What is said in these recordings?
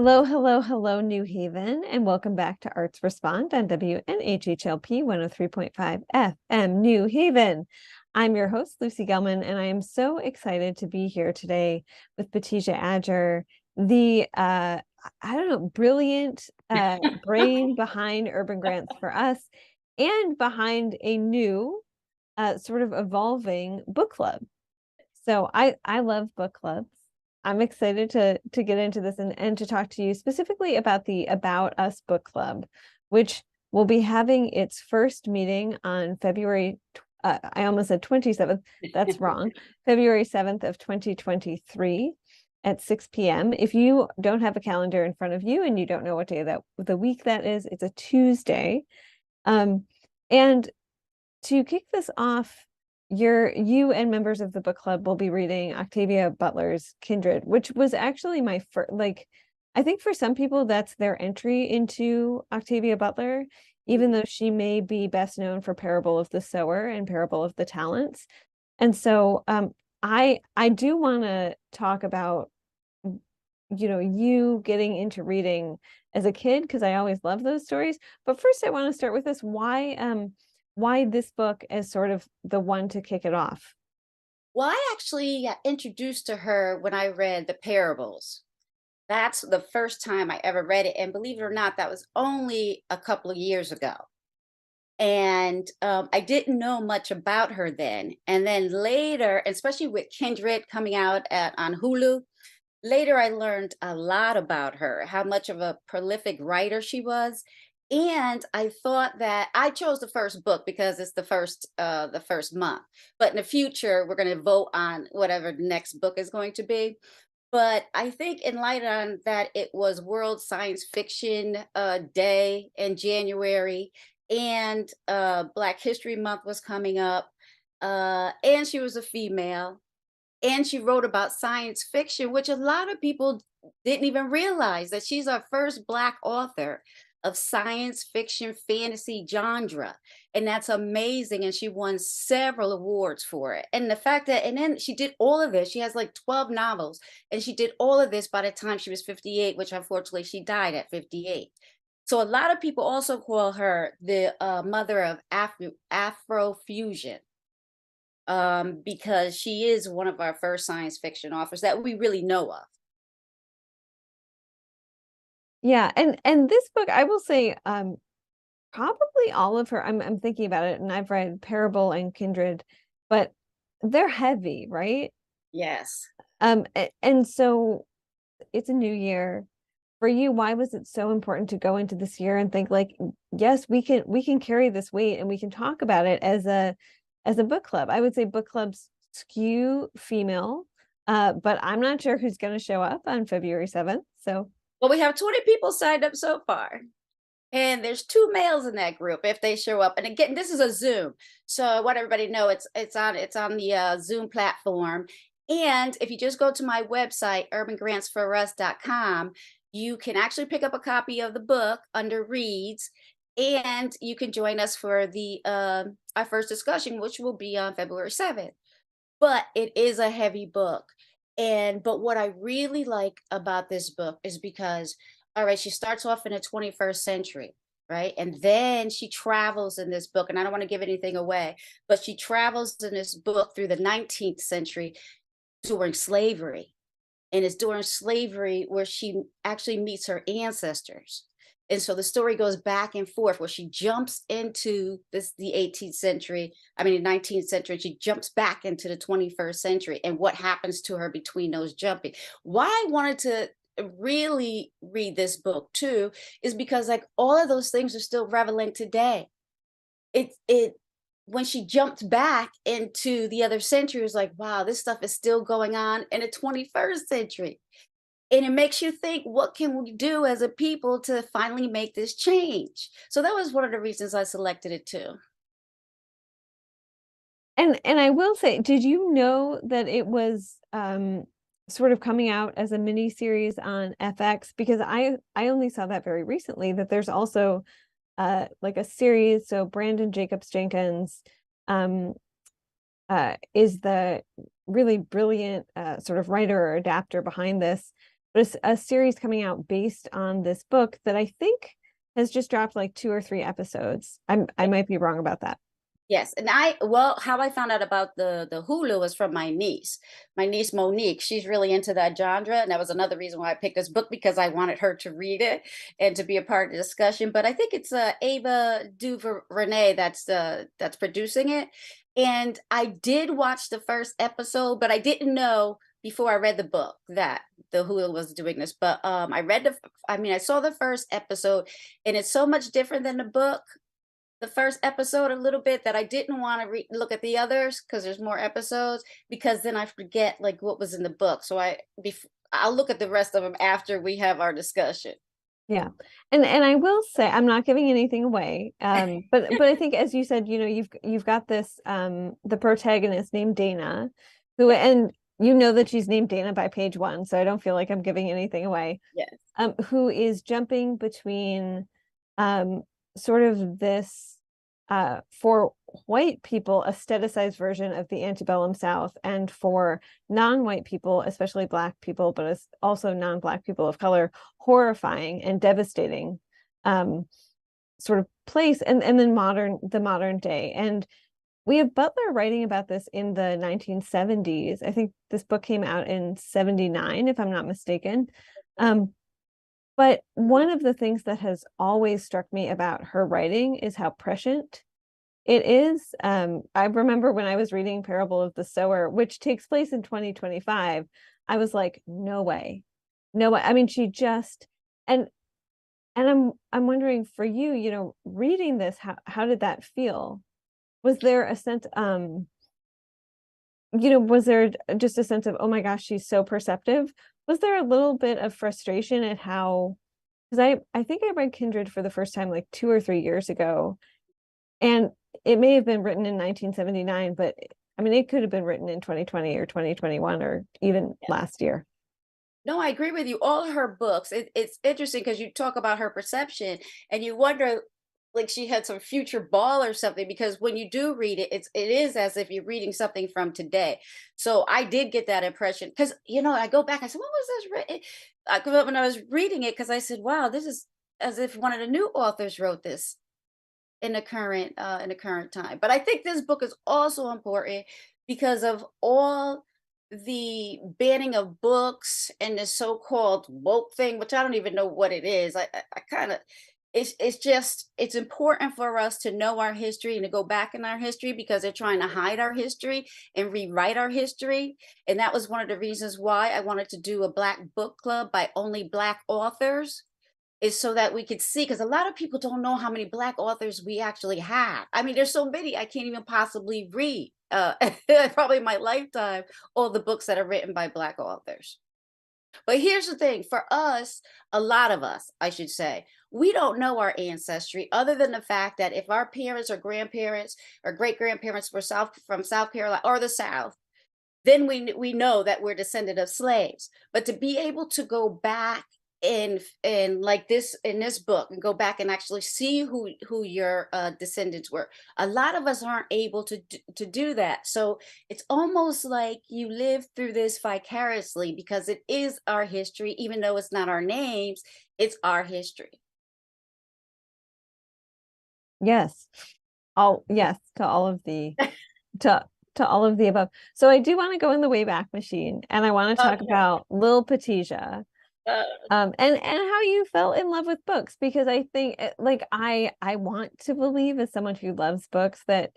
Hello, hello, hello, New Haven, and welcome back to Arts Respond on WNHHLP 103.5 FM New Haven. I'm your host, Lucy Gellman, and I am so excited to be here today with Petisia Adger, the brilliant brain behind Urban Grants for Us and behind a new sort of evolving book club. So I love book clubs. I'm excited to get into this and to talk to you specifically about the About Us book club, which will be having its first meeting on February, I almost said 27th, that's wrong, February 7th of 2023 at 6 p.m. If you don't have a calendar in front of you and you don't know what day of the week that is, it's a Tuesday. And to kick this off, you and members of the book club will be reading Octavia Butler's Kindred, which was actually my first, I think for some people that's their entry into Octavia Butler, even though she may be best known for Parable of the Sower and Parable of the Talents. And so I do want to talk about, you getting into reading as a kid, because I always love those stories. But first I want to start with this. Why this book is sort of the one to kick it off? Well, I actually got introduced to her when I read the parables. That's the first time I ever read it. And believe it or not, that was only a couple of years ago. And I didn't know much about her then. And then later, especially with Kindred coming out on Hulu, later I learned a lot about her, how much of a prolific writer she was. And I thought that I chose the first book because it's the first month. But in the future, we're going to vote on whatever the next book is going to be. But I think in light on that, it was World Science Fiction Day in January, and Black History Month was coming up, and she was a female, and she wrote about science fiction, which a lot of people didn't even realize that she's our first Black author of science fiction fantasy genre. And that's amazing. And she won several awards for it. And the fact that, and then she did all of this, she has like 12 novels, and she did all of this by the time she was 58, which unfortunately she died at 58. So a lot of people also call her the mother of Afrofusion, because she is one of our first science fiction authors that we really know of. Yeah, and this book, I will say, probably all of her, I'm thinking about it, and I've read Parable and Kindred, but they're heavy, right? Yes. And so it's a new year. For you, why was it so important to go into this year and think like, yes, we can carry this weight and we can talk about it as a book club? I would say book clubs skew female, but I'm not sure who's going to show up on February 7th. So Well, we have 20 people signed up so far. And there's two males in that group if they show up. And again, this is a Zoom. So I want everybody to know it's on the Zoom platform. And if you just go to my website, urbangrantsforus.com, you can actually pick up a copy of the book under reads, and you can join us for the our first discussion, which will be on February 7th. But it is a heavy book. But what I really like about this book is because, all right, she starts off in the 21st century, right? And then she travels in this book, and I don't want to give anything away, but she travels in this book through the 19th century during slavery. And it's during slavery where she actually meets her ancestors. And so the story goes back and forth where she jumps into the 18th century, I mean, the 19th century, and she jumps back into the 21st century and what happens to her between those jumping. Why I wanted to really read this book too is because like all of those things are still relevant today. It when she jumped back into the other century, it was like, wow, this stuff is still going on in the 21st century. And it makes you think, what can we do as a people to finally make this change? So that was one of the reasons I selected it too. and I will say, did you know that it was sort of coming out as a mini series on FX? Because I only saw that very recently, that there's also like a series. So Brandon Jacobs Jenkins is the really brilliant sort of writer or adapter behind this, but it's a series coming out based on this book that I think has just dropped like 2 or 3 episodes. I might be wrong about that. Yes, and how I found out about the Hulu was from my niece. My niece Monique, she's really into that genre, and that was another reason why I picked this book because I wanted her to read it and to be a part of the discussion. But I think it's Ava DuVernay that's producing it. And I did watch the first episode, but I didn't know before I read the book that the Hulu was doing this. But I saw the first episode, and it's so much different than the book, the first episode a little bit, that I didn't want to look at the others because there's more episodes, because then I forget like what was in the book. So I'll look at the rest of them after we have our discussion. Yeah. And I will say I'm not giving anything away. But I think as you said, you've got this the protagonist named Dana, who, Yeah. and that she's named Dana by page 1, so I don't feel like I'm giving anything away. Yes. Who is jumping between sort of this for white people aestheticized version of the antebellum South, and for non-white people, especially Black people, but as also non-Black people of color, horrifying and devastating sort of place, and then the modern day. And we have Butler writing about this in the 1970s. I think this book came out in 79, if I'm not mistaken. But one of the things that has always struck me about her writing is how prescient it is. I remember when I was reading Parable of the Sower, which takes place in 2025, I was like, no way. No way. I mean, she just, and I'm wondering for you, reading this, how did that feel? Was there a sense, was there just a sense of, oh my gosh, she's so perceptive? Was there a little bit of frustration at how, because I think I read Kindred for the first time like 2 or 3 years ago, and it may have been written in 1979, but I mean, it could have been written in 2020 or 2021 or even last year. No, I agree with you. All her books, it's interesting because you talk about her perception and you wonder, like she had some future ball or something, because when you do read it, it is as if you're reading something from today. So I did get that impression because I go back, I said, what was this written? When I was reading it, because I said, wow, this is as if one of the new authors wrote this in the current time. But I think this book is also important because of all the banning of books and the so-called woke thing, which I don't even know what it is. I kind of, it's important for us to know our history and to go back in our history, because they're trying to hide our history and rewrite our history. And that was one of the reasons why I wanted to do a Black book club by only Black authors, is so that we could see, because a lot of people don't know how many Black authors we actually have. I mean, there's so many I can't even possibly read, probably in my lifetime, all the books that are written by Black authors. But here's the thing, for us, a lot of us, I should say, we don't know our ancestry, other than the fact that if our parents or grandparents or great grandparents were from South Carolina or the South, then we know that we're descendant of slaves. But to be able to go back and like this in this book and go back and actually see who your descendants were, a lot of us aren't able to do that. So it's almost like you live through this vicariously, because it is our history, even though it's not our names, it's our history. Yes. Yes, to all of the to all of the above. So I do want to go in the Wayback Machine, and I want to talk Okay. about Lil Petisia. And how you fell in love with books, because I think like I want to believe, as someone who loves books, that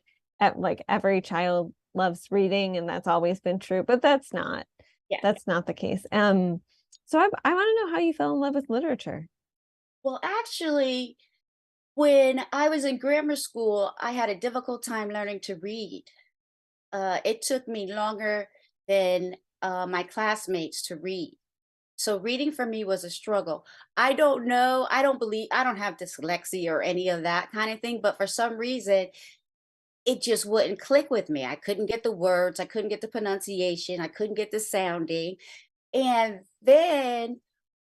like every child loves reading and that's always been true, but Yeah. that's not the case. So I want to know how you fell in love with literature. Well, actually, when I was in grammar school, I had a difficult time learning to read. It took me longer than my classmates to read. So reading for me was a struggle. I don't know. I don't believe, I don't have dyslexia or any of that kind of thing, but for some reason, it just wouldn't click with me. I couldn't get the words, I couldn't get the pronunciation, I couldn't get the sounding. And then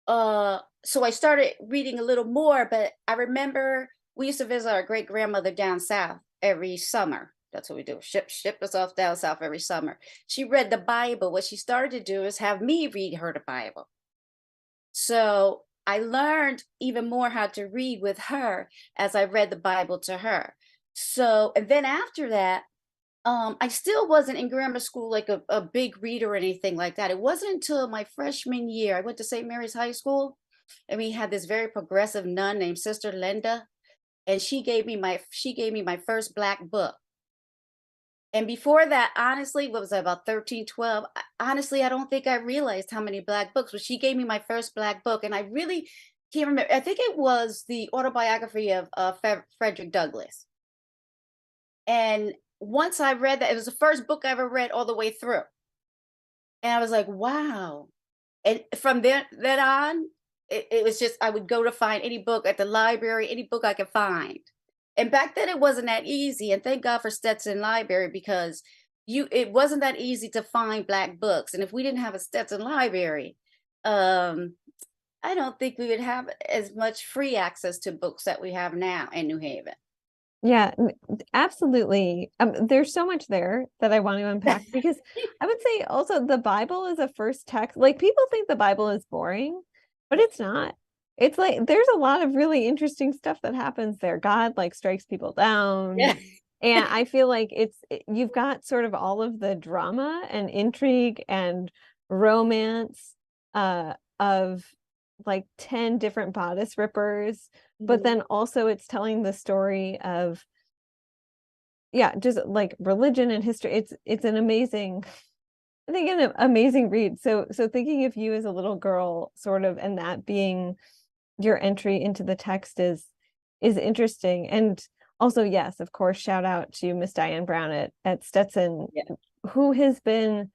so I started reading a little more, but I remember we used to visit our great grandmother down south every summer. That's what we do. Ship us off down south every summer. She read the Bible. What she started to do is have me read her the Bible. So I learned even more how to read with her as I read the Bible to her. So, and then after that, I still wasn't in grammar school like a big reader or anything like that. It wasn't until my freshman year, I went to St. Mary's High School, and we had this very progressive nun named Sister Linda, and she gave me my first black book. And before that, honestly, what was I, about 13, 12? Honestly, I don't think I realized how many black books, but she gave me my first black book. And I really can't remember. I think it was the autobiography of Frederick Douglass. And once I read that, it was the first book I ever read all the way through. And I was like, wow. And from then on, it was just, I would go to find any book at the library, any book I could find. And back then it wasn't that easy. And thank God for Stetson Library, because it wasn't that easy to find black books. And if we didn't have a Stetson Library, um, I don't think we would have as much free access to books that we have now in New Haven. Yeah, absolutely. There's so much there that I want to unpack because I would say also the Bible is a first text. Like people think the Bible is boring, but it's not. It's like there's a lot of really interesting stuff that happens there. God like strikes people down. Yeah. And I feel like you've got sort of all of the drama and intrigue and romance of like 10 different bodice rippers, but Mhm. then also it's telling the story of yeah, just like religion and history. It's an amazing, I think an amazing read. So thinking of you as a little girl sort of and that being your entry into the text is interesting. And also, yes, of course, shout out to Miss Diane Brown at Stetson, Yeah. who has been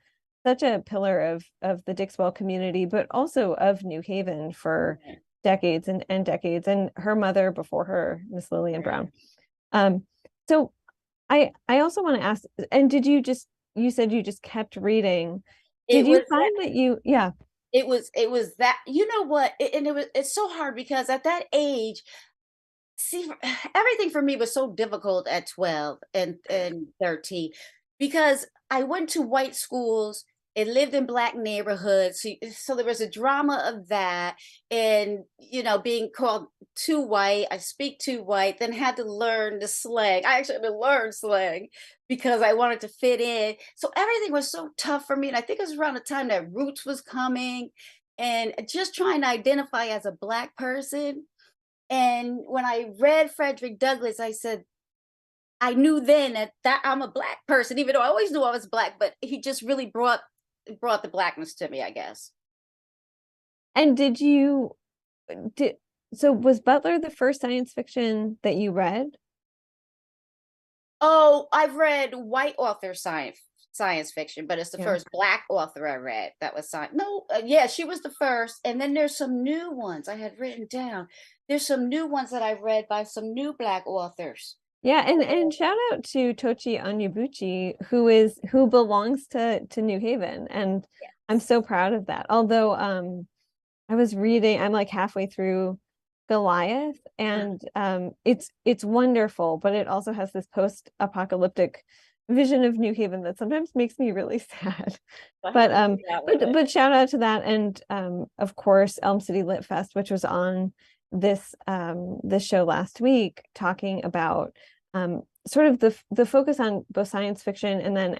such a pillar of the Dixwell community, but also of New Haven for Right. decades and decades, and her mother before her, Miss Lillian Right. Brown. Um, so I also want to ask, and did you said you just kept reading. Did It you was find that yeah, it was that, you know what, and it's so hard because at that age, see, everything for me was so difficult at 12 and 13, because I went to white schools and lived in black neighborhoods. So there was a drama of that, and being called too white. I speak too white, then had to learn the slang. I actually had to learn slang because I wanted to fit in. So everything was so tough for me. And I think it was around the time that Roots was coming, and just trying to identify as a black person. And when I read Frederick Douglass, I said, I knew then that I'm a black person, even though I always knew I was black, but he just really brought the blackness to me, I guess. and did so was Butler the first science fiction that you read? Oh, I've read white author science fiction, but it's the Yeah. first black author I read that was science. No, yeah, she was the first, and then there's some new ones I had written down. There's some new ones that I've read by some new black authors. Yeah, and shout out to Tochi Onyebuchi, who belongs to New Haven, and I'm Yes. so proud of that. Although I was reading, I'm like halfway through Goliath, and it's wonderful, but it also has this post-apocalyptic vision of New Haven that sometimes makes me really sad. I But haven't read that one. but shout out to that, and of course Elm City Lit Fest, which was on this show last week, talking about sort of the focus on both science fiction and then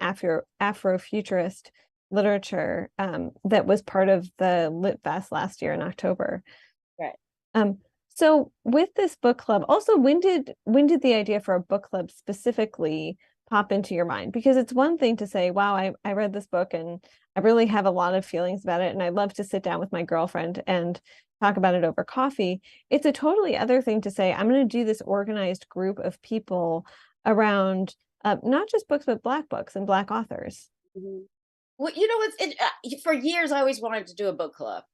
Afrofuturist literature that was part of the Lit Fest last year in October. Right. Um, so with this book club, also when did the idea for a book club specifically pop into your mind? Because it's one thing to say, wow, I read this book and I really have a lot of feelings about it, and I'd love to sit down with my girlfriend and talk about it over coffee. It's a totally other thing to say, I'm going to do this organized group of people around not just books, but Black books and Black authors. Mhm. Well, for years I always wanted to do a book club,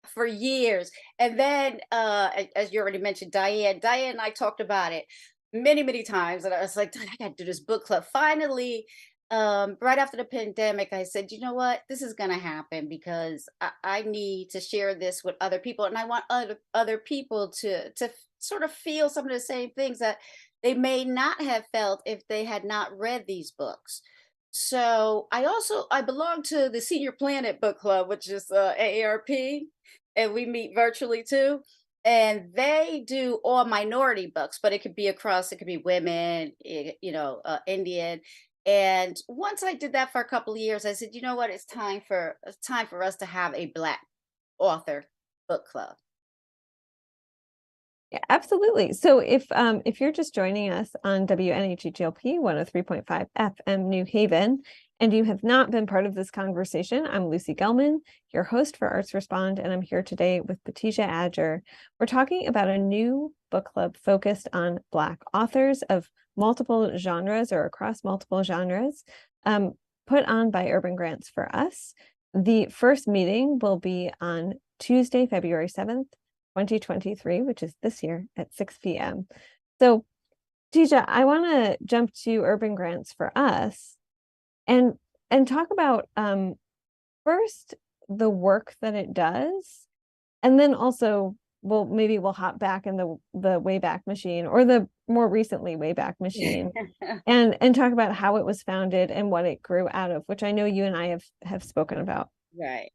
for years. And then, as you already mentioned, Diane and I talked about it many, many times. And I was like, I got to do this book club. Finally, right after the pandemic, I said, you know what? This is going to happen because I need to share this with other people. And I want other people to sort of feel some of the same things that they may not have felt if they had not read these books. So I belong to the Senior Planet Book Club, which is AARP. and we meet virtually too. And they do all minority books, but it could be across, it could be women, Indian. And once I did that for a couple of years, I said, you know what, it's time for us to have a Black author book club. Yeah, absolutely. So if you're just joining us on WNHGLP 103.5 FM New Haven, and you have not been part of this conversation, I'm Lucy Gellman, your host for Arts Respond, and I'm here today with Petisia Adger. We're talking about a new book club focused on Black authors of multiple genres or across multiple genres, put on by Urban Grants for Us. The first meeting will be on Tuesday, February 7th. 2023, which is this year at 6 p.m. So, Tisha, I want to jump to Urban Grants for Us and talk about first the work that it does, and then also we'll hop back in the Wayback Machine, or the more recently Wayback Machine, and talk about how it was founded and what it grew out of, which I know you and I have spoken about. Right.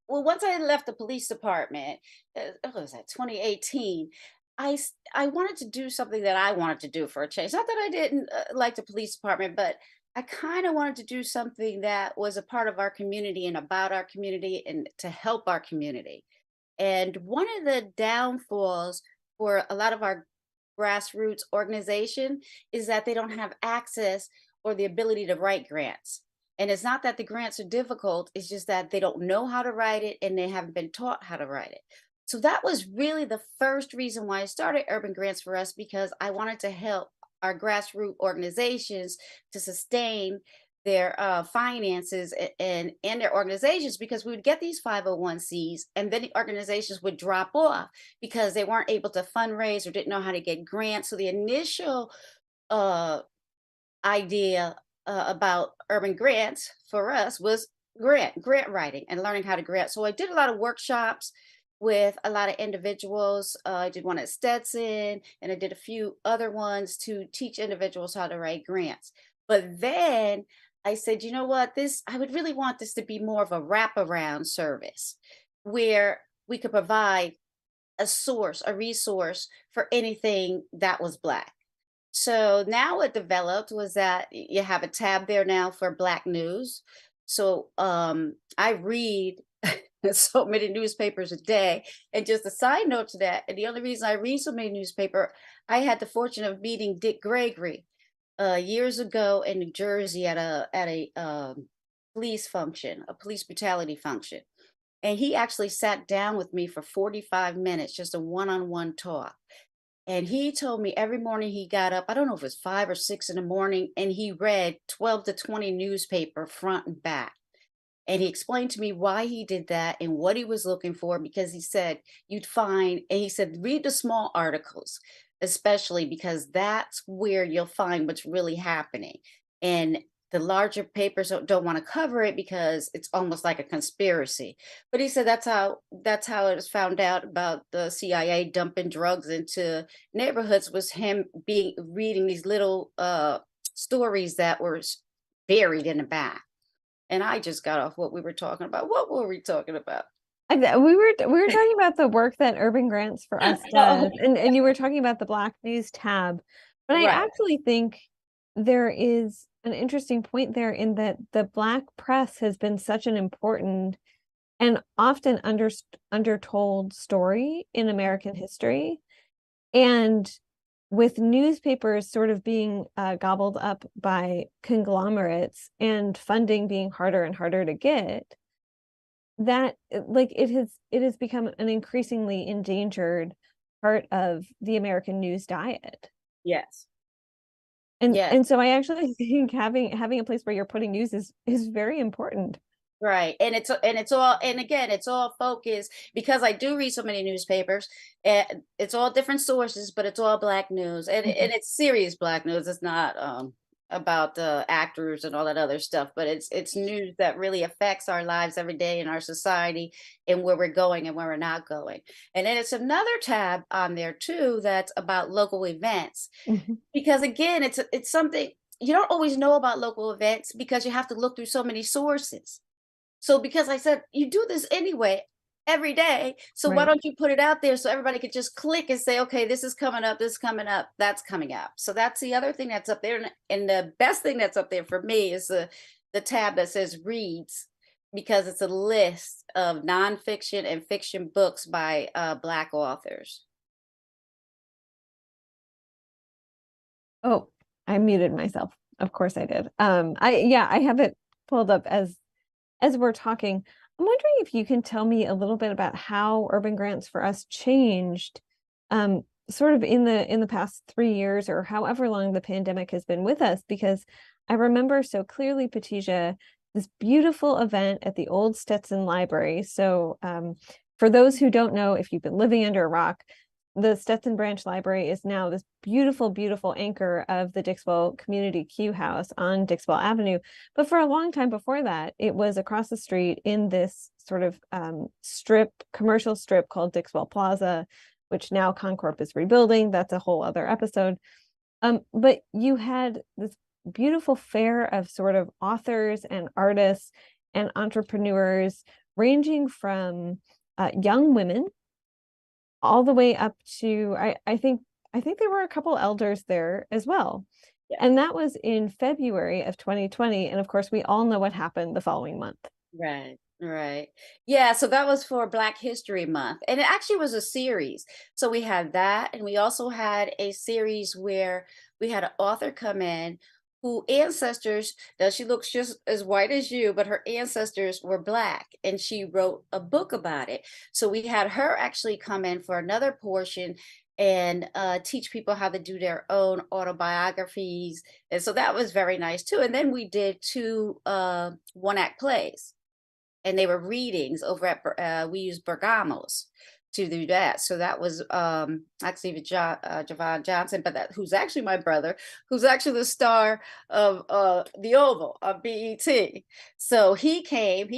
Well, once I left the police department, what was that, 2018, I wanted to do something that I wanted to do for a change. Not that I didn't like the police department, but I kind of wanted to do something that was a part of our community and about our community and to help our community. And one of the downfalls for a lot of our grassroots organization is that they don't have access or the ability to write grants. And it's not that the grants are difficult, it's just that they don't know how to write it and they haven't been taught how to write it. So that was really the first reason why I started Urban Grants for Us, because I wanted to help our grassroots organizations to sustain their finances and their organizations, because we would get these 501(c)s and then the organizations would drop off because they weren't able to fundraise or didn't know how to get grants. So the initial uh, idea about Urban Grants for Us was grant writing and learning how to grant. So I did a lot of workshops with a lot of individuals. I did one at Stetson, and I did a few other ones to teach individuals how to write grants. But then I said, you know what, I would really want this to be more of a wraparound service where we could provide a resource for anything that was Black. So now what developed was that you have a tab there now for Black news. So I read so many newspapers a day. And just a side note to that, and the only reason I read so many newspaper, I had the fortune of meeting Dick Gregory years ago in New Jersey at a police function, a police brutality function. And he actually sat down with me for 45 minutes, just a one-on-one talk. And he told me every morning he got up, I don't know if it was 5 or 6 in the morning, and he read 12 to 20 newspaper front and back. And he explained to me why he did that and what he was looking for, because he said you'd find, and he said, read the small articles, especially because that's where you'll find what's really happening. And the larger papers don't want to cover it because it's almost like a conspiracy. But he said that's how it was found out about the CIA dumping drugs into neighborhoods, was him reading these little stories that were buried in the back. And I just got off what we were talking about. What were we talking about? We were talking about the work that Urban Grants for Us Oh, does, and you were talking about the Black News tab. But I right. actually think there is an interesting point there, in that the Black press has been such an important and often undertold story in American history. And with newspapers sort of being gobbled up by conglomerates and funding being harder and harder to get, that like it has become an increasingly endangered part of the American news diet. Yes. And Yes. so I actually think having a place where you're putting news is very important. Right. And it's all, and again, it's all focused because I do read so many newspapers, and it's all different sources, but it's all Black news, and Mhm. it's serious Black news. It's not about actors and all that other stuff, but it's news that really affects our lives every day in our society and where we're going and where we're not going. And then it's another tab on there too that's about local events, Mhm. because again, it's something you don't always know about local events because you have to look through so many sources. So because I said, you do this anyway, every day. So why Right. don't you put it out there so everybody could just click and say, okay, this is coming up, this is coming up, that's coming up. So that's the other thing that's up there. And the best thing that's up there for me is the tab that says reads, because it's a list of nonfiction and fiction books by Black authors. Oh, I muted myself. Of course I did. Yeah, I have it pulled up as we're talking. I'm wondering if you can tell me a little bit about how urban grants for us changed sort of in the past 3 years or however long the pandemic has been with us, because I remember so clearly, Petisia, this beautiful event at the old Stetson Library. So for those who don't know, if you've been living under a rock, the Stetson Branch Library is now this beautiful, beautiful anchor of the Dixwell Community Q House on Dixwell Avenue. But for a long time before that, it was across the street in this sort of commercial strip called Dixwell Plaza, which now Concorp is rebuilding. That's a whole other episode. But you had this beautiful fair of sort of authors and artists and entrepreneurs, ranging from young women all the way up to I think there were a couple elders there as well. Yeah. And that was in February of 2020. And of course, we all know what happened the following month. Right, right. Yeah, so that was for Black History Month. And it actually was a series. So we had that, and we also had a series where we had an author come in who ancestors, now she looks just as white as you, but her ancestors were Black, and she wrote a book about it. So we had her actually come in for another portion and teach people how to do their own autobiographies. And so that was very nice too. And then we did two one act plays, and they were readings over at we used Bergamos to do that. So that was actually Javon Johnson, but who's actually my brother, who's actually the star of the Oval of BET. So he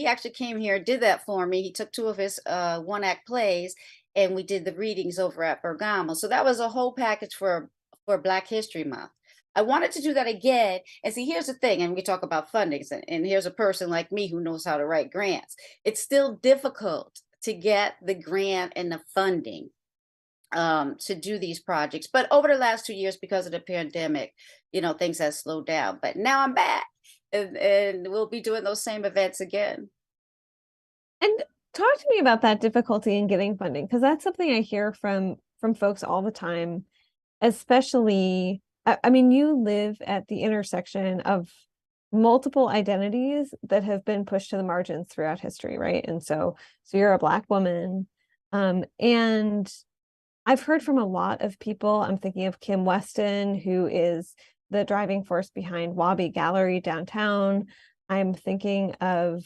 actually came here, did that for me. He took two of his one act plays, and we did the readings over at Bergamo. So that was a whole package for Black History Month. I wanted to do that again. And see, here's the thing, and we talk about fundings, and here's a person like me who knows how to write grants. It's still difficult to get the grant and the funding to do these projects. But over the last 2 years, because of the pandemic, things have slowed down. But now I'm back, and we'll be doing those same events again. And talk to me about that difficulty in getting funding, because that's something I hear from folks all the time, especially I mean, you live at the intersection of multiple identities that have been pushed to the margins throughout history, right? And so you're a Black woman. And I've heard from a lot of people. I'm thinking of Kim Weston, who is the driving force behind Wabi Gallery downtown. I'm thinking of,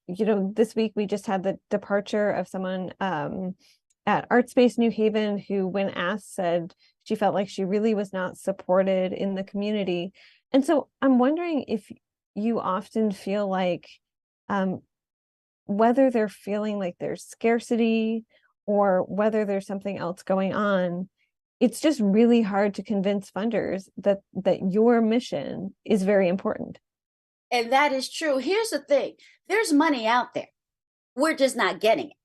this week we just had the departure of someone at Art Space New Haven, who, when asked, said she felt like she really was not supported in the community. And so I'm wondering if you often feel like whether they're feeling like there's scarcity or whether there's something else going on, it's just really hard to convince funders that your mission is very important. And that is true. Here's the thing, there's money out there. We're just not getting it.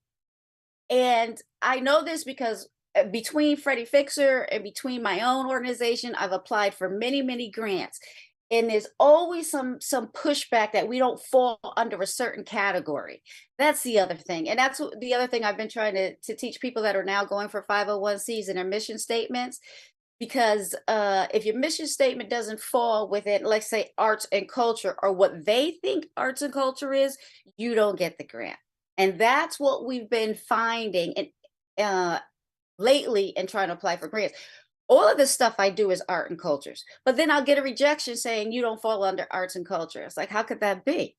And I know this because between Freddie Fixer and between my own organization, I've applied for many, many grants. And there's always some pushback that we don't fall under a certain category. That's the other thing. And that's the other thing I've been trying to teach people that are now going for 501(c)s and their mission statements. Because if your mission statement doesn't fall within, let's say, arts and culture, or what they think arts and culture is, you don't get the grant. And that's what we've been finding lately in trying to apply for grants. All of this stuff I do is art and cultures, but then I'll get a rejection saying you don't fall under arts and culture. It's like, how could that be?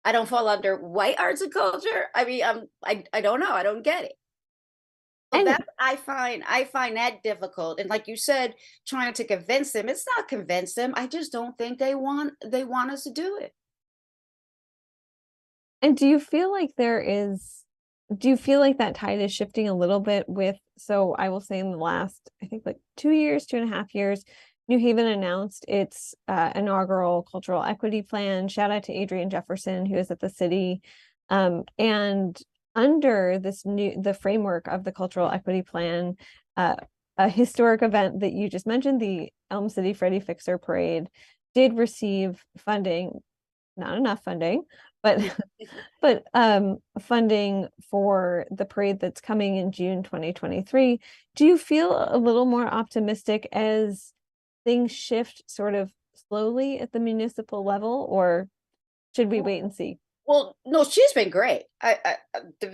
I don't fall under white arts and culture. I mean, I don't know. I don't get it. So And that I find that difficult. And like you said, trying to convince them, it's not convince them. I just don't think they want us to do it. And do you feel like that tide is shifting a little bit with, so I will say in the last, I think like 2 years, 2.5 years, New Haven announced its inaugural cultural equity plan. Shout out to Adrian Jefferson, who is at the city. And under the framework of the cultural equity plan, uh, a historic event that you just mentioned, the Elm City Freddie Fixer Parade, did receive funding, not enough funding, but funding for the parade that's coming in June 2023. Do you feel a little more optimistic as things shift sort of slowly at the municipal level, or should we wait and see? Well, no, she's been great.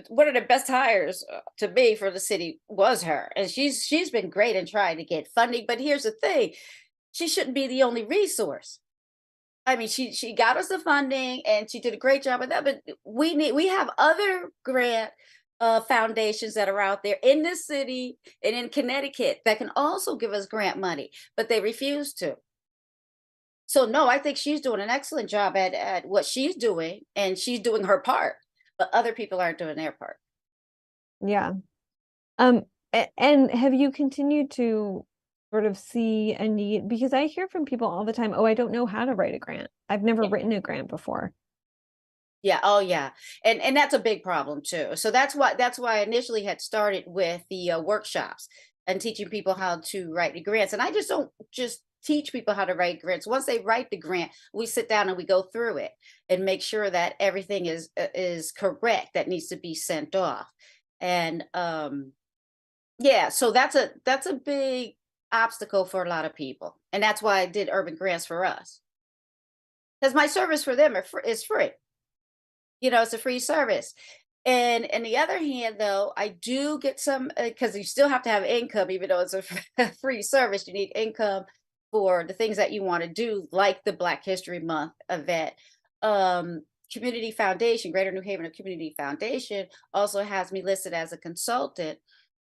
One of the best hires to me for the city was her, and she's been great in trying to get funding. But here's the thing: she shouldn't be the only resource. I mean, she got us the funding, and she did a great job with that. But we have other grant foundations that are out there in this city and in Connecticut that can also give us grant money, but they refuse to. So no, I think she's doing an excellent job at what she's doing, and she's doing her part, but other people aren't doing their part. Yeah. Um, and have you continued to sort of see a need? Because I hear from people all the time, oh, I don't know how to write a grant. I've never Yeah. written a grant before. Yeah, oh yeah. And that's a big problem too. So that's why I initially had started with the workshops and teaching people how to write the grants. And I just don't just teach people how to write grants. Once they write the grant, we sit down and we go through it and make sure that everything is correct that needs to be sent off. And yeah, so that's a big obstacle for a lot of people. And that's why I did urban grants for us. Because my service for them is free. It's a free service. And on the other hand, though, I do get some, because you still have to have income, even though it's a free service. You need income for the things that you want to do, like the Black History Month event. Um, Community Foundation, Greater New Haven Community Foundation, also has me listed as a consultant.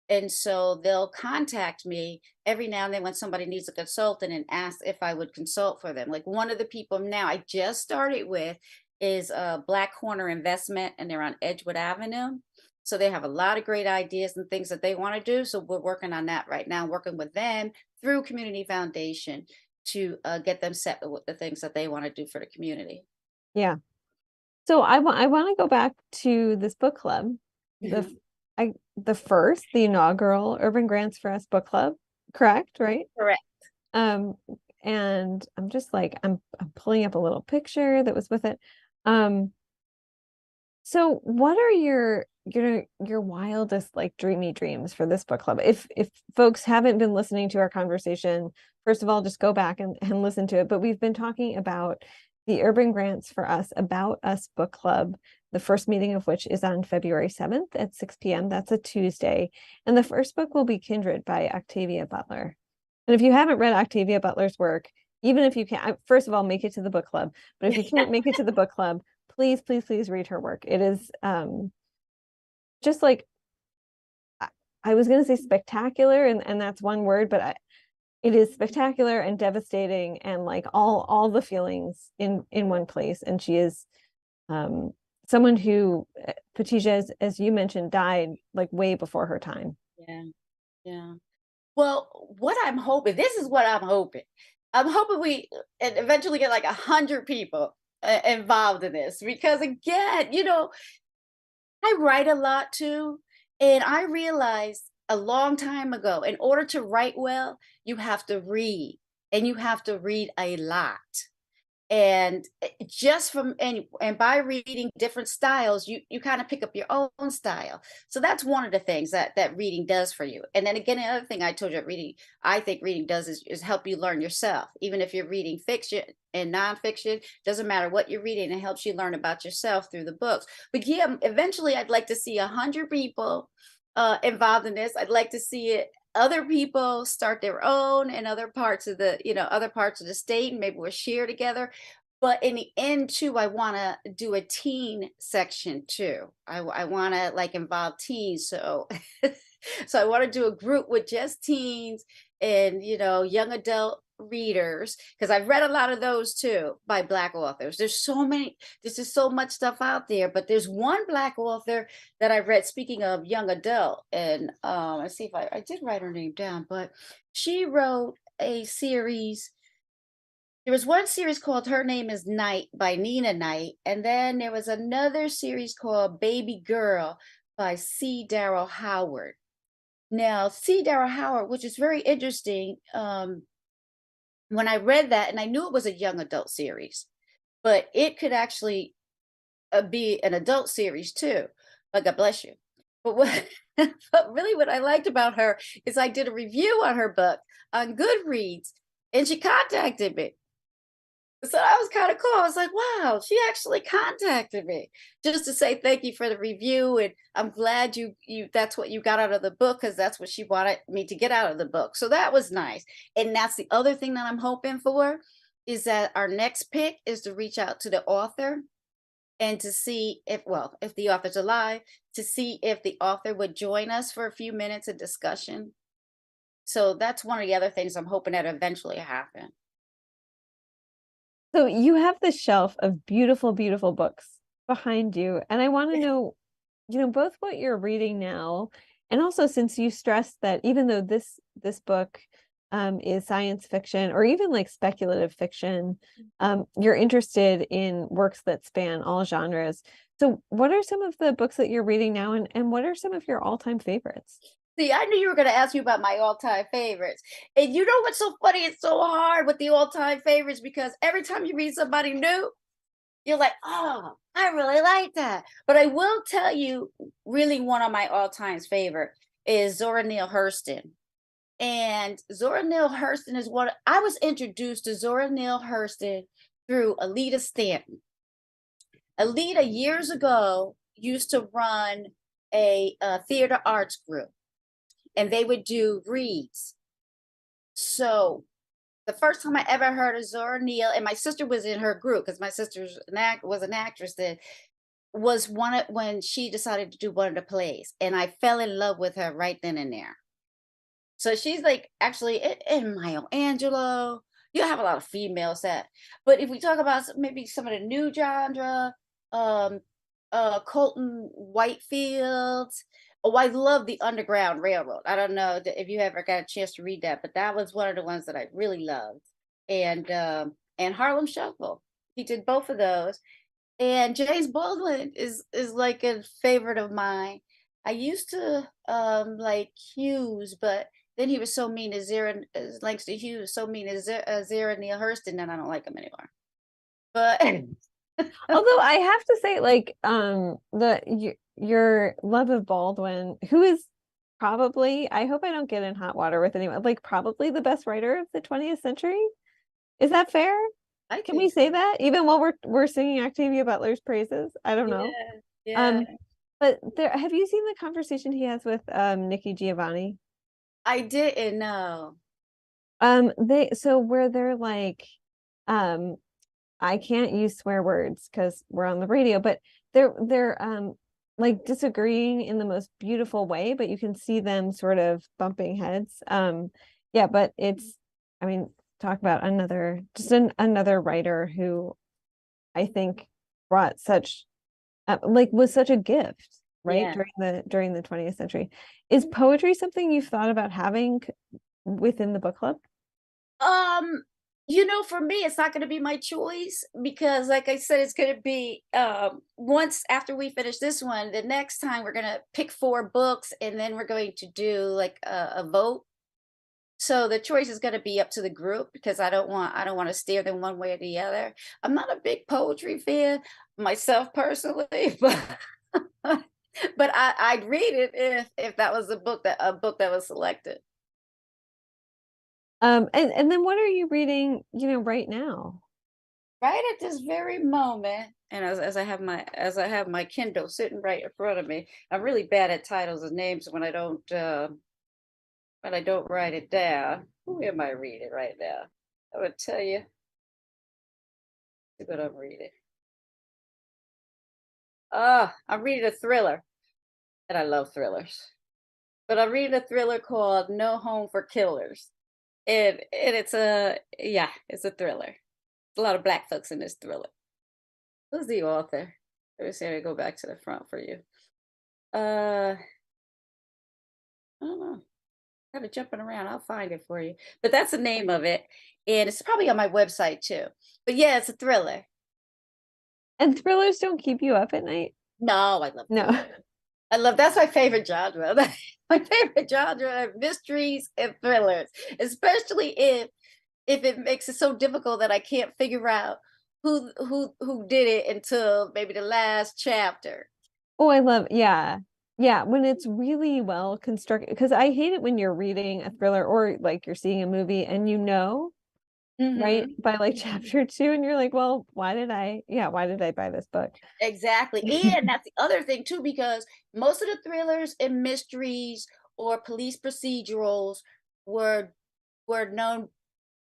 And so they'll contact me every now and then when somebody needs a consultant and ask if I would consult for them. Like one of the people now I just started with is a Black Corner Investment, and they're on Edgewood Avenue. So they have a lot of great ideas and things that they want to do. So we're working on that right now, working with them through Community Foundation to get them set with the things that they want to do for the community. Yeah. So I want to go back to this book club, the Mhm. the inaugural Urban Grants for Us book club, correct, right? Correct. Um, and I'm just like I'm pulling up a little picture that was with it. Um, so what are your wildest like dreamy dreams for this book club? If folks haven't been listening to our conversation, first of all, just go back and listen to it. But we've been talking about the Urban Grants for Us About Us book club, the first meeting of which is on February 7th at 6 p.m. That's a Tuesday. And the first book will be Kindred by Octavia Butler. And if you haven't read Octavia Butler's work, even if you can't, first of all, make it to the book club. But if you can't make it to the book club, please, please, please read her work. It is just like, I was going to say spectacular, and that's one word, but it is spectacular and devastating, and like all the feelings in one place. And she is someone who, Petisia, as you mentioned, died like way before her time. Yeah. Yeah. Well, what I'm hoping, this is what I'm hoping. I'm hoping we and eventually get like 100 people involved in this because again, I write a lot too, and I realized a long time ago, in order to write well, you have to read, and you have to read a lot. And just from and by reading different styles, you kind of pick up your own style. So that's one of the things that reading does for you. And then again, another thing I told you, reading I think reading does is help you learn yourself. Even if you're reading fiction and nonfiction, doesn't matter what you're reading, it helps you learn about yourself through the books. But yeah, eventually I'd like to see 100 people involved in this. I'd like to see it other people start their own in other parts of other parts of the state, and maybe we'll share together. But in the end too, I want to do a teen section too. I want to like involve teens. So so I want to do a group with just teens and young adult readers, because I've read a lot of those too by Black authors. There's just so much stuff out there, but there's one Black author that I read, speaking of young adult, and let's see if I did write her name down, but she wrote a series. There was one series called Her Name is Night by Nina Knight, and then there was another series called Baby Girl by C. Darrell Howard. Now, C. Darrell Howard, which is very interesting, when I read that, and I knew it was a young adult series, but it could actually be an adult series too. But God bless you. But what, but really, what I liked about her is I did a review on her book on Goodreads, and she contacted me. So that was kind of cool. I was like, wow, she actually contacted me just to say thank you for the review. And I'm glad you that's what you got out of the book, because that's what she wanted me to get out of the book. So that was nice. And that's the other thing that I'm hoping for, is that our next pick is to reach out to the author and to see if, well, if the author's alive, to see if the author would join us for a few minutes of discussion. So that's one of the other things I'm hoping that eventually happen. So you have this shelf of beautiful, beautiful books behind you. And I want to know, both what you're reading now, and also since you stressed that even though this book is science fiction or even like speculative fiction, you're interested in works that span all genres. So what are some of the books that you're reading now, and what are some of your all-time favorites? See, I knew you were going to ask me about my all-time favorites. And you know what's so funny? It's so hard with the all-time favorites, because every time you read somebody new, you're like, oh, I really like that. But I will tell you, really, one of my all-time favorite is Zora Neale Hurston. And Zora Neale Hurston is what I was introduced to. Zora Neale Hurston through Alita Stanton. Alita years ago used to run a theater arts group, and they would do reads. So the first time I ever heard of Zora Neale, and my sister was in her group because my sister was an actress, that was when she decided to do one of the plays, and I fell in love with her right then and there. So she's like actually in Maya Angelou. You have a lot of females that, but if we talk about maybe some of the new genre, um, Colton Whitefield. Oh, I love the Underground Railroad. I don't know if you ever got a chance to read that, but that was one of the ones that I really loved. And Harlem Shuffle. He did both of those. And James Baldwin is like a favorite of mine. I used to like Hughes, but then he was so mean to Langston Hughes, so mean to Zara Neale Hurston, and I don't like him anymore. But Although I have to say, like, your love of Baldwin, who is probably, I hope I don't get in hot water with anyone, like probably the best writer of the 20th century. Is that fair? I Can we think say so. that even while we're singing Octavia Butler's praises? I don't know. Yeah, yeah. Um, but there, have you seen the conversation he has with Nikki Giovanni? I didn't know. Where they're like, um, I can't use swear words because we're on the radio, but they're like disagreeing in the most beautiful way, but you can see them sort of bumping heads. Yeah, but it's, I mean, talk about another writer who I think brought such like was such a gift, right? Yeah. During the 20th century. Is poetry something you've thought about having within the book club? Um, for me, it's not going to be my choice, because, like I said, it's going to be once after we finish this one, the next time we're going to pick 4 books, and then we're going to do like a vote. So the choice is going to be up to the group, because I don't want to steer them one way or the other. I'm not a big poetry fan myself personally, but but I'd read it if that was a book that was selected. And then what are you reading, right now? Right at this very moment, and as I have my Kindle sitting right in front of me. I'm really bad at titles and names when I don't write it down. Who am I reading right now? I would tell you what I'm reading. I'm reading a thriller, and I love thrillers. But I'm reading a thriller called No Home for Killers. And it's a thriller. A lot of black folks in this thriller. Who's the author? Let me see. Let me go back to the front for you. I don't know. Kind of jumping around. I'll find it for you. But that's the name of it, and it's probably on my website too. But yeah, it's a thriller. And thrillers don't keep you up at night? No, I love No. thrillers. I love that's my favorite genre. My favorite genre are mysteries and thrillers, especially if it makes it so difficult that I can't figure out who did it until maybe the last chapter. Oh, I love, yeah. Yeah, when it's really well constructed, because I hate it when you're reading a thriller or like you're seeing a movie and you know, right, Hmm. by like chapter two, and you're like, well, why did I buy this book? Exactly. And that's the other thing too, because most of the thrillers and mysteries or police procedurals were were known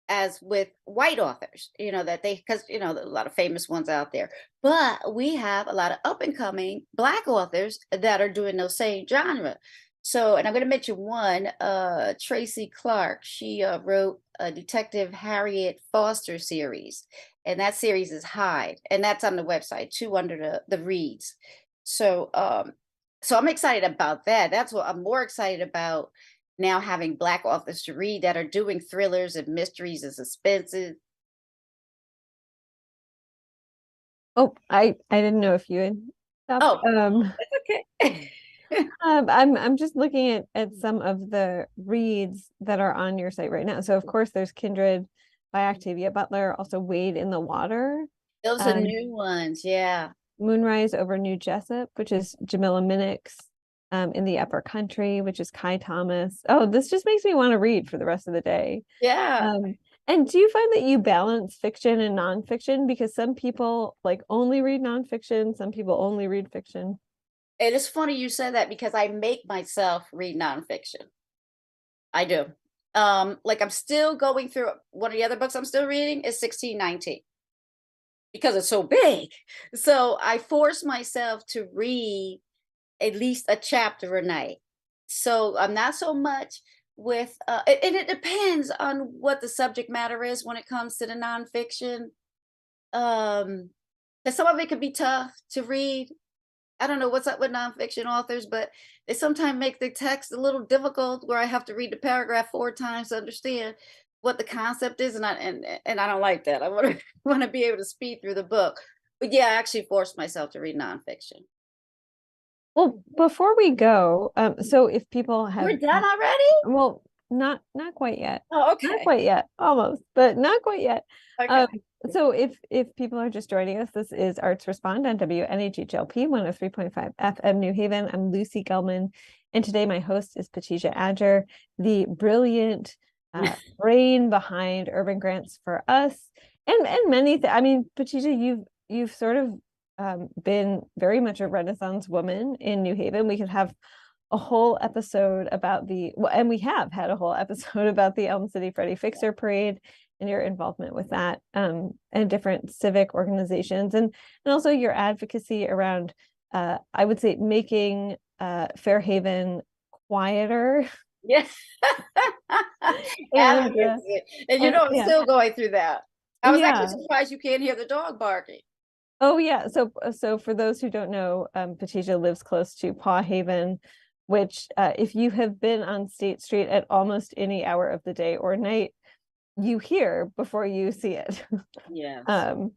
as with white authors, that they, because there are a lot of famous ones out there, but we have a lot of up and coming black authors that are doing those same genre. So, and I'm going to mention one, Tracy Clark. She wrote a Detective Harriet Foster series, and that series is Hide, and that's on the website too under the reads. So, so I'm excited about that. That's what I'm more excited about now, having black authors to read that are doing thrillers and mysteries and suspenses. Oh, I didn't know if you had stopped. Oh, it's okay. I'm just looking at some of the reads that are on your site right now. So of course there's Kindred by Octavia Butler, also Wade in the Water, Those are um, new ones, yeah. Moonrise over New Jessup, which is Jamila Minnick's, in the Upper Country, which is Kai Thomas. Oh, this just makes me want to read for the rest of the day. Yeah. And do you find that you balance fiction and nonfiction? Because some people like only read nonfiction, some people only read fiction. It is funny you said that because I make myself read nonfiction. I do. Like I'm still going through one of the other books I'm still reading is 1619 because it's so big. So I force myself to read at least a chapter a night. So I'm not so much with, and it depends on what the subject matter is when it comes to the nonfiction. Because some of it could be tough to read. I don't know what's up with nonfiction authors, but they sometimes make the text a little difficult where I have to read the paragraph 4 times to understand what the concept is, and I don't like that. I want to want to be able to speed through the book. But yeah, I actually forced myself to read nonfiction. Well, before we go, so if people have, We're done already? well, not quite yet, Oh, not okay. quite yet, almost, but not quite yet. Okay. Um, so if people are just joining us, this is Arts Respond on WNHHLP 103.5 FM New Haven. I'm Lucy Gellman, and today my host is Petisia Adger, the brilliant brain behind Urban Grants for Us, and many. I mean, Petisia, you've sort of been very much a Renaissance woman in New Haven. We could have a whole episode about well, and we have had a whole episode about the Elm City Freddie Fixer Parade and your involvement with that, and different civic organizations, and also your advocacy around, I would say, making Fairhaven quieter. Yes. and Advocacy. And I'm yeah, still going through that. I was actually yeah. surprised you can't hear the dog barking. Oh yeah. So for those who don't know, Petisia lives close to Paw Haven, which, if you have been on State Street at almost any hour of the day or night, you hear before you see it. Yes. um,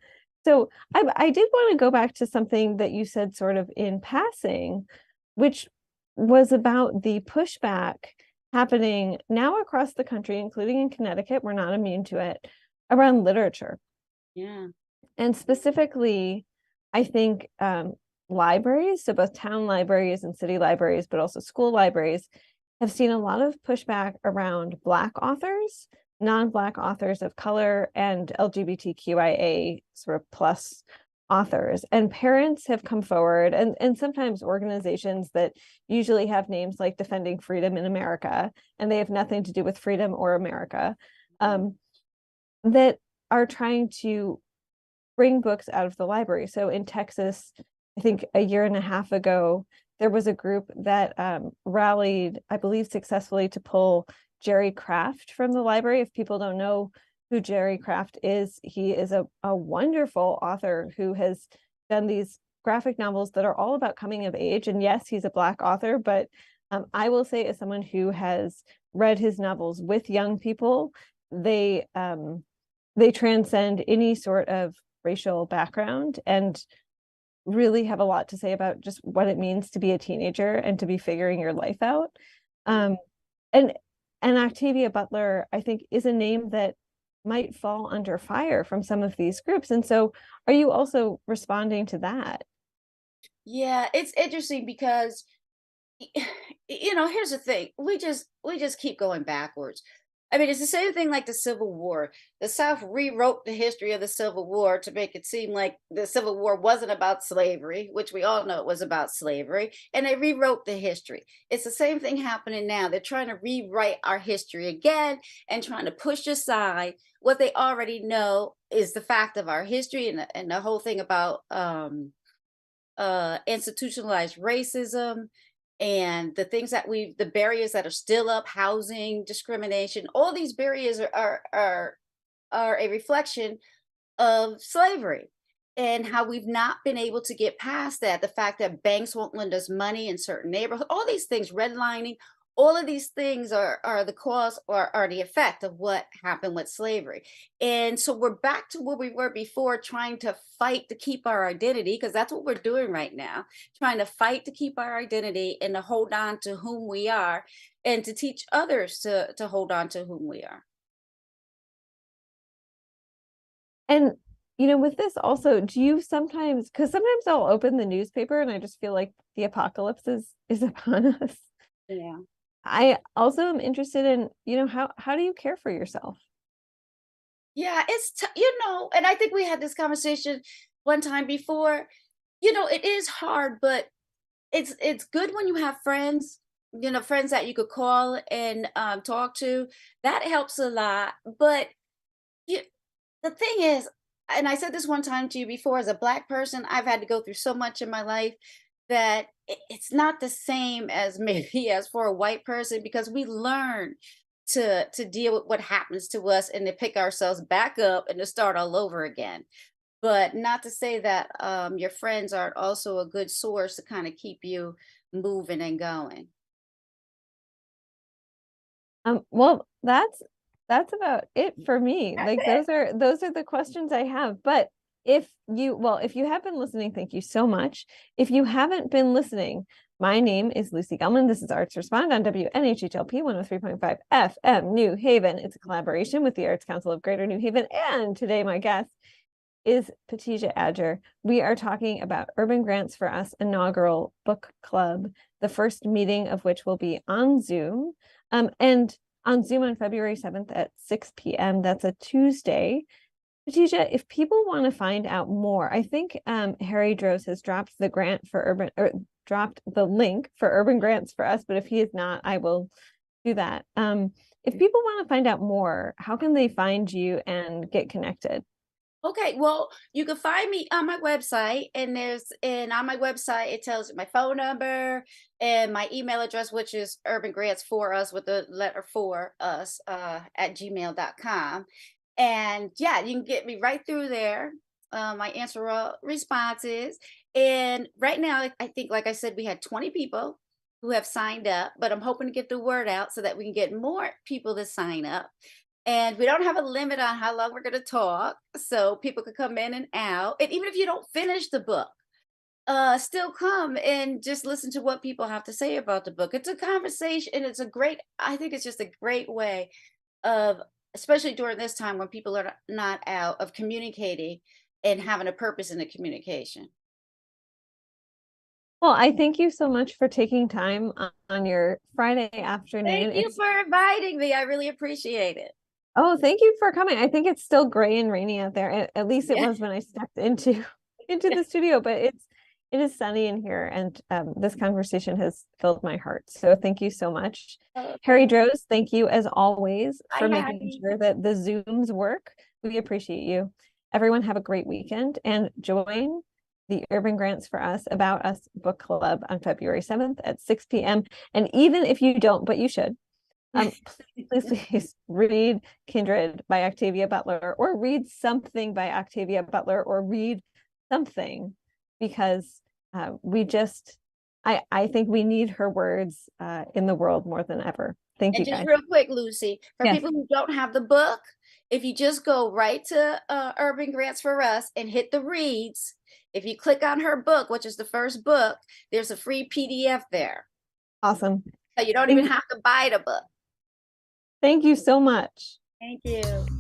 so I did want to go back to something that you said sort of in passing, which was about the pushback happening now across the country, including in Connecticut. We're not immune to it, around literature. Yeah. And specifically, I think, libraries, so both town libraries and city libraries, but also school libraries, have seen a lot of pushback around Black authors, non-Black authors of color, and LGBTQIA sort of plus authors. And parents have come forward, and sometimes organizations that usually have names like Defending Freedom in America, and they have nothing to do with freedom or America, that are trying to bring books out of the library. So in Texas, I think a year and a half ago, there was a group that rallied, I believe, successfully to pull Jerry Craft from the library. If people don't know who Jerry Craft is, he is a wonderful author who has done these graphic novels that are all about coming of age. And yes, he's a Black author, but I will say, as someone who has read his novels with young people, they transcend any sort of racial background and really have a lot to say about just what it means to be a teenager and to be figuring your life out. Um, and Octavia Butler, I think, is a name that might fall under fire from some of these groups. And so are you also responding to that? Yeah, it's interesting because here's the thing. We just keep going backwards. I mean, it's the same thing like the Civil War. The South rewrote the history of the Civil War to make it seem like the Civil War wasn't about slavery, which we all know it was about slavery, and they rewrote the history. It's the same thing happening now. They're trying to rewrite our history again and trying to push aside what they already know is the fact of our history, and the whole thing about institutionalized racism and the barriers that are still up, housing discrimination. All these barriers are a reflection of slavery and how we've not been able to get past that. The fact that banks won't lend us money in certain neighborhoods, all these things, redlining, all of these things are the cause or are the effect of what happened with slavery. And so we're back to where we were before, trying to fight to keep our identity, because that's what we're doing right now, trying to fight to keep our identity and to hold on to whom we are and to teach others to hold on to whom we are. And with this also, do you sometimes, because sometimes I'll open the newspaper and I just feel like the apocalypse is upon us. Yeah. I also am interested in, how do you care for yourself? Yeah, and I think we had this conversation one time before. It is hard, but it's good when you have friends, friends that you could call and talk to. That helps a lot. But you, the thing is, and I said this one time to you before, as a Black person, I've had to go through so much in my life that it's not the same as maybe as for a white person, because we learn to deal with what happens to us and to pick ourselves back up and to start all over again. But not to say that your friends aren't also a good source to kind of keep you moving and going. Well, that's about it for me. That's Like it. those are the questions I have. But if you have been listening, thank you so much. If you haven't been listening, my name is Lucy Gellman. This is Arts Respond on WNHHLP 103.5 FM New Haven. It's a collaboration with the Arts Council of Greater New Haven. And today my guest is Petisia Adger. We are talking about Urban Grants for Us inaugural book club, the first meeting of which will be on Zoom. And on Zoom on February 7th at 6 p.m. That's a Tuesday. Petisia, if people want to find out more, I think Harry Droz has dropped the grant for dropped the link for Urban Grants for Us, but if he is not, I will do that. If people want to find out more, how can they find you and get connected? Okay, well, you can find me on my website, and on my website it tells my phone number and my email address, which is urban grants for us with the letter for us at gmail.com. And yeah, you can get me right through there. I answer all responses. And right now, I think, like I said, we had 20 people who have signed up, but I'm hoping to get the word out so that we can get more people to sign up. And we don't have a limit on how long we're going to talk, so people could come in and out. And even if you don't finish the book, still come and just listen to what people have to say about the book. It's a conversation, and I think it's just a great way of, especially during this time when people are not out, of communicating and having a purpose in the communication. Well, I thank you so much for taking time on your Friday Thank afternoon. you for inviting me. I really appreciate it. Thank you for coming. I think it's still gray and rainy out there. At least it Yeah. was when I stepped into into the studio, but it is sunny in here, and this conversation has filled my heart. So thank you so much. Okay. Harry Droz, thank you as always Hi, for making Hattie. sure that the Zooms work. We appreciate you. Everyone have a great weekend and join the Urban Grants for Us About Us book club on February 7th at 6 p.m. And even if you don't, but you should, please read Kindred by Octavia Butler, or read something by Octavia Butler, or read something, because I think we need her words in the world more than ever. Thank And you, just guys. real quick, Lucy, for Yes. people who don't have the book, if you just go right to Urban Grants for Us and hit the reads, If you click on her book, which is the first book, there's a free PDF there. Awesome. So you don't even have to buy the book. Thank you so much. Thank you.